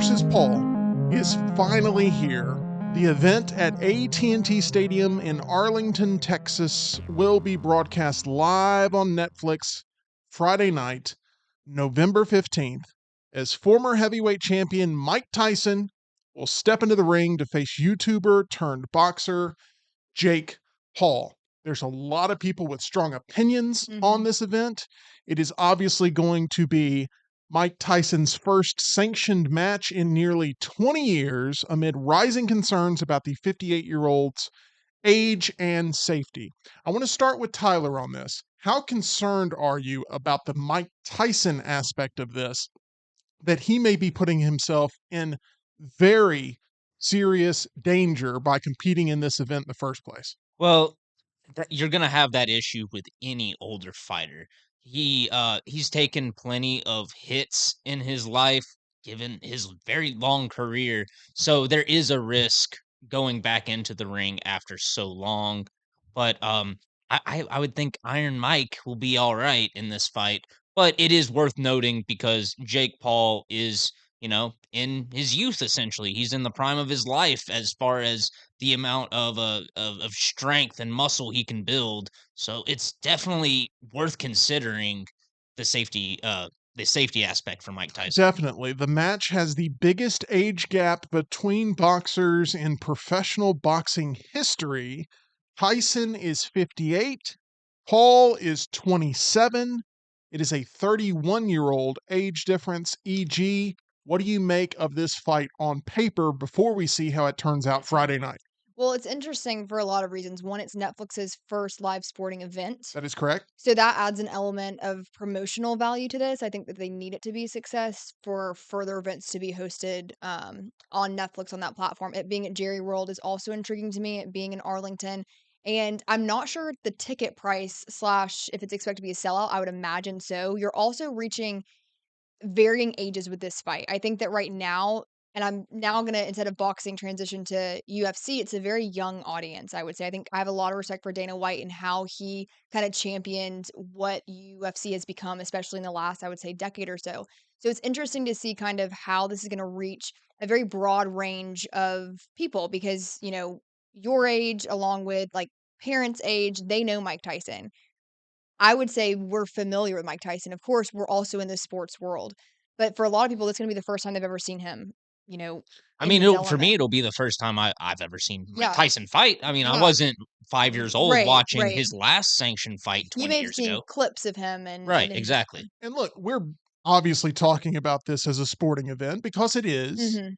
versus Paul is finally here. The event at AT&T Stadium in Arlington, Texas will be broadcast live on Netflix Friday night, November 15th, as former heavyweight champion Mike Tyson will step into the ring to face YouTuber turned boxer Jake Paul. There's a lot of people with strong opinions on this event. It is obviously going to be Mike Tyson's first sanctioned match in nearly 20 years amid rising concerns about the 58-year-old's age and safety. I want to start with Tyler on this. How concerned are you about the Mike Tyson aspect of this, that he may be putting himself in very serious danger by competing in this event in the first place? Well, you're gonna have that issue with any older fighter. He's taken plenty of hits in his life, given his very long career. So there is a risk going back into the ring after so long. But I would think Iron Mike will be all right in this fight. But it is worth noting because Jake Paul is, in his youth essentially. He's in the prime of his life as far as the amount of strength and muscle he can build. So it's definitely worth considering the safety aspect for Mike Tyson. Definitely. The match has the biggest age gap between boxers in professional boxing history. Tyson is 58. Paul is 27. It is a 31-year-old age difference. E.g., what do you make of this fight on paper before we see how it turns out Friday night? Well, it's interesting for a lot of reasons. One, it's Netflix's first live sporting event. That is correct. So that adds an element of promotional value to this. I think that they need it to be a success for further events to be hosted on Netflix on that platform. It being at Jerry World is also intriguing to me, it being in Arlington. And I'm not sure the ticket price / if it's expected to be a sellout. I would imagine so. You're also reaching varying ages with this fight. I think that right now, and I'm now going to, instead of boxing, transition to UFC, it's a very young audience, I would say. I think I have a lot of respect for Dana White and how he kind of championed what UFC has become, especially in the last, I would say, decade or so. So it's interesting to see kind of how this is going to reach a very broad range of people because, your age along with like parents' age, they know Mike Tyson. I would say we're familiar with Mike Tyson. Of course, we're also in the sports world. But for a lot of people, that's going to be the first time they've ever seen him, I in mean, his for me, element. it'll be the first time I've ever seen Mike Yeah. Tyson fight. I mean, I Yeah. wasn't 5 years old Right, watching right. his last sanctioned fight You 20 may have years seen ago. clips of him and Right, and exactly. And look, we're obviously talking about this as a sporting event because it is, Mhm.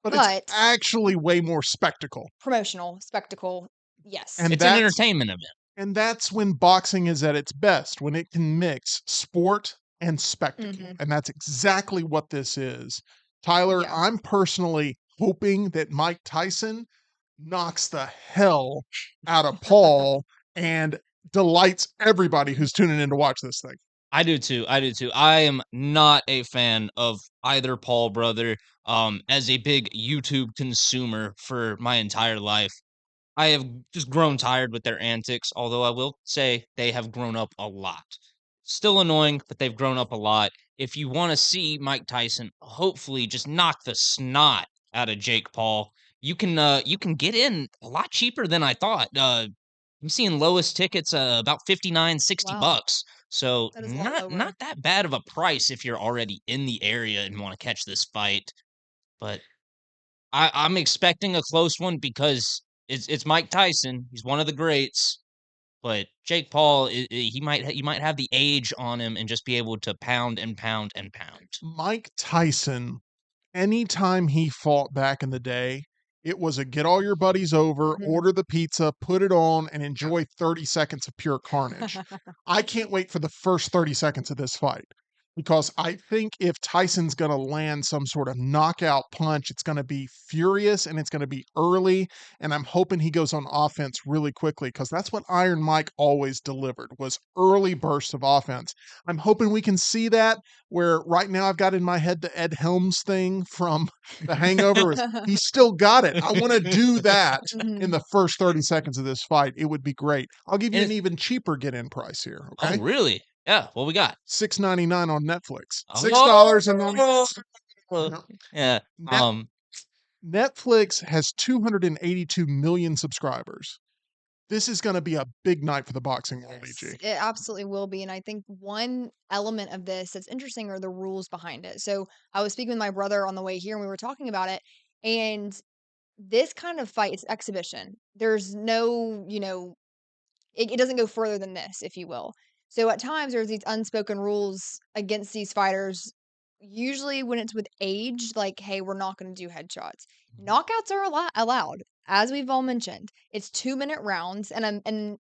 but it's But actually way more spectacle. promotional spectacle, yes. And It's an that's entertainment event. And that's when boxing is at its best, when it can mix sport and spectacle. Mhm. And that's exactly what this is. Tyler, Yeah. I'm personally hoping that Mike Tyson knocks the hell out of Paul and delights everybody who's tuning in to watch this thing. I do too. I am not a fan of either Paul brother. As a big YouTube consumer for my entire life, I have just grown tired with their antics, although I will say they have grown up a lot. Still annoying, but they've grown up a lot. If you want to see Mike Tyson hopefully just knock the snot out of Jake Paul, you can get in a lot cheaper than I thought. I'm seeing lowest tickets about 59, 60 Wow. bucks. So That is a lot lower. not that bad of a price if you're already in the area and want to catch this fight. But I'm expecting a close one because it's Mike Tyson. He's one of the greats, but Jake Paul, he might have the age on him and just be able to pound and pound and pound. Mike Tyson, anytime he fought back in the day, it was a get all your buddies over, Mhm. order the pizza, put it on, and enjoy 30 seconds of pure carnage. I can't wait for the first 30 seconds of this fight because I think if Tyson's going to land some sort of knockout punch, it's going to be furious and it's going to be early. And I'm hoping he goes on offense really quickly because that's what Iron Mike always delivered was early bursts of offense. I'm hoping we can see that where right now I've got in my head the Ed Helms thing from The Hangover. He still got it. I want to do that in Mhm. the first 30 seconds of this fight. It would be great. I'll give you And an even cheaper get-in price here, oh, okay? really? Yeah. What we got? $6.99 on Netflix. Oh, $6.99. Well, Yeah. yeah. Net- Netflix has 282 million subscribers. This is going to be a big night for the boxing world, Yes, EG. it absolutely will be. And I think one element of this that's interesting are the rules behind it. So I was speaking with my brother on the way here and we were talking about it. And this kind of fight, it's exhibition. There's no, it doesn't go further than this, if you will. So at times there's these unspoken rules against these fighters. Usually when it's with age, like, hey, we're not going to do headshots. Knockouts are allowed, as we've all mentioned. It's 2-minute rounds, and if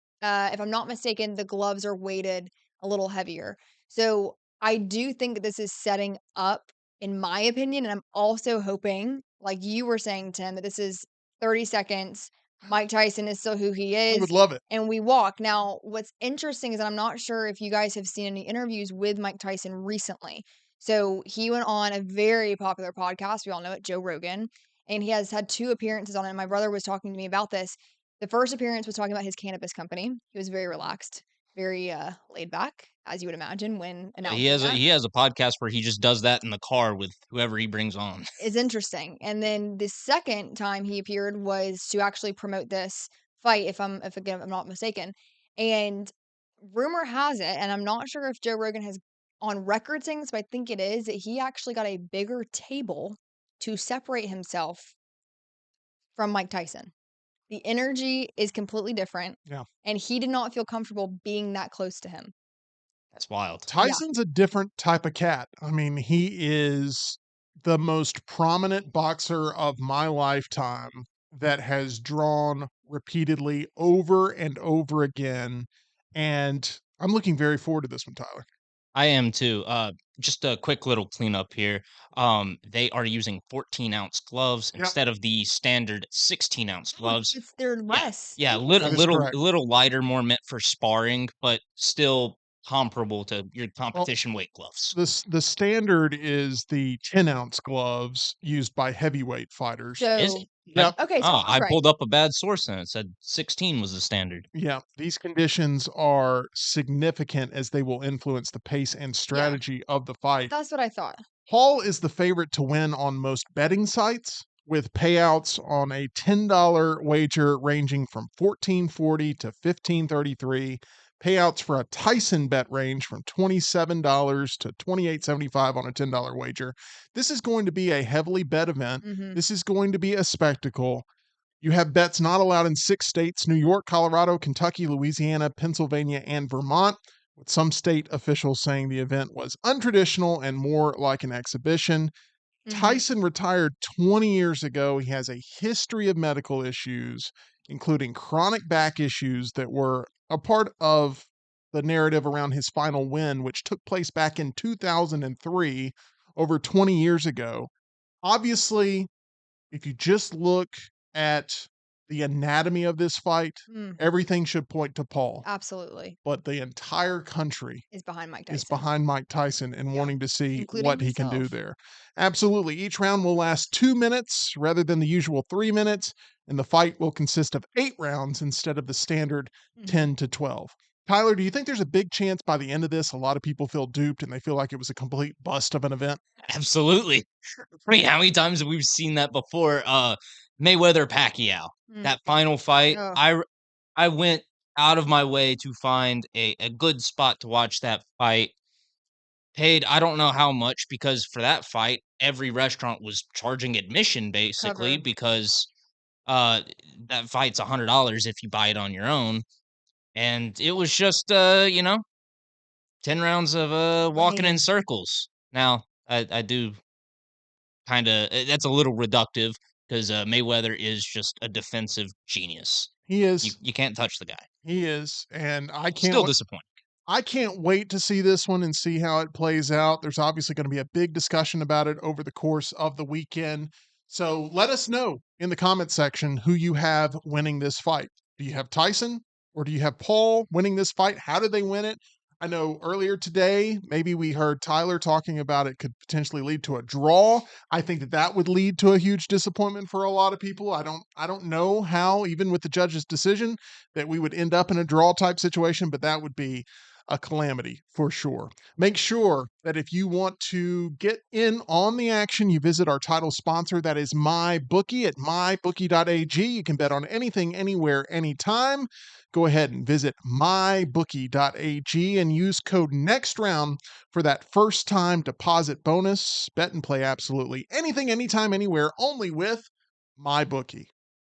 I'm not mistaken, the gloves are weighted a little heavier. So I do think that this is setting up, in my opinion, and I'm also hoping, like you were saying, Tim, that this is 30 seconds. Mike Tyson is still who he I is would love it. and we walk. Now, what's interesting is that I'm not sure if you guys have seen any interviews with Mike Tyson recently. So he went on a very popular podcast. We all know it, Joe Rogan, and he has had 2 appearances on it. And my brother was talking to me about this. The first appearance was talking about his cannabis company. He was very relaxed, very laid back, as you would imagine when He announcing has a that. he has a podcast where he just does that in the car with whoever he brings on. Is interesting. And then the second time he appeared was to actually promote this fight, if again I'm not mistaken. And rumor has it, and I'm not sure if Joe Rogan has on record saying this, but I think it is, that he actually got a bigger table to separate himself from Mike Tyson. The energy is completely different, Yeah. and he did not feel comfortable being that close to him. That's wild. Tyson's a different type of cat. I mean, he is the most prominent boxer of my lifetime that has drawn repeatedly over and over again. And I'm looking very forward to this one, Tyler. I am too. Just a quick little cleanup here. They are using 14-ounce gloves Yep. instead of the standard 16-ounce gloves. They're Yeah, less. yeah, That is correct. little lighter, more meant for sparring, but still comparable to your Well, competition weight gloves. the standard is the 10-ounce gloves used by heavyweight fighters. Is So, it? Yep. okay, so I Oh, was I right. pulled up a bad source and it said 16 was the standard. Yeah, these conditions are significant as they will influence the pace and Yeah, strategy of the fight. that's what I thought. Paul is the favorite to win on most betting sites, with payouts on a $10 wager ranging from 14.40 to 15.33. Payouts for a Tyson bet range from $27 to 28.75 on a $10 wager. This is going to be a heavily bet event. Mhm. This is going to be a spectacle. You have bets not allowed in 6 states: New York, Colorado, Kentucky, Louisiana, Pennsylvania, and Vermont, with some state officials saying the event was untraditional and more like an exhibition. Mhm. Tyson retired 20 years ago. He has a history of medical issues, including chronic back issues that were a part of the narrative around his final win, which took place back in 2003, over 20 years ago. Obviously, if you just look at the anatomy of this fight, Mm, everything should point to Paul. absolutely. But the entire country Is behind Mike is Tyson. behind Mike Tyson and Yeah, wanting to see including what he can do himself. there. Absolutely. Each round will last 2 minutes rather than the usual 3 minutes, and the fight will consist of 8 rounds instead of the standard Mhm. 10 to 12. Tyler, do you think there's a big chance by the end of this, a lot of people feel duped and they feel like it was a complete bust of an event? Absolutely. I mean, how many times have we seen that before? Mayweather Pacquiao, Mm, that final fight. ugh, I went out of my way to find a good spot to watch that fight. Paid I don't know how much because for that fight, every restaurant was charging admission basically cover. because uh that fight's $100 if you buy it on your own. And it was just 10 rounds of walking in Lame. circles. Now, I do kinda that's a little reductive because Mayweather is just a defensive genius. He is. You can't touch the guy. He is. And Still disappointing. I can't wait to see this one and see how it plays out. There's obviously going to be a big discussion about it over the course of the weekend. So let us know in the comment section who you have winning this fight. Do you have Tyson or do you have Paul winning this fight? How did they win it? I know earlier today, maybe we heard Tyler talking about it could potentially lead to a draw. I think that that would lead to a huge disappointment for a lot of people. I don't know how, even with the judge's decision, that we would end up in a draw type situation, but that would be a calamity for sure. Make sure that if you want to get in on the action, you visit our title sponsor, that is MyBookie at mybookie.ag. You can bet on anything, anywhere, anytime. Go ahead and visit mybookie.ag and use code NEXTROUND for that first time deposit bonus. Bet and play absolutely anything, anytime, anywhere, only with MyBookie.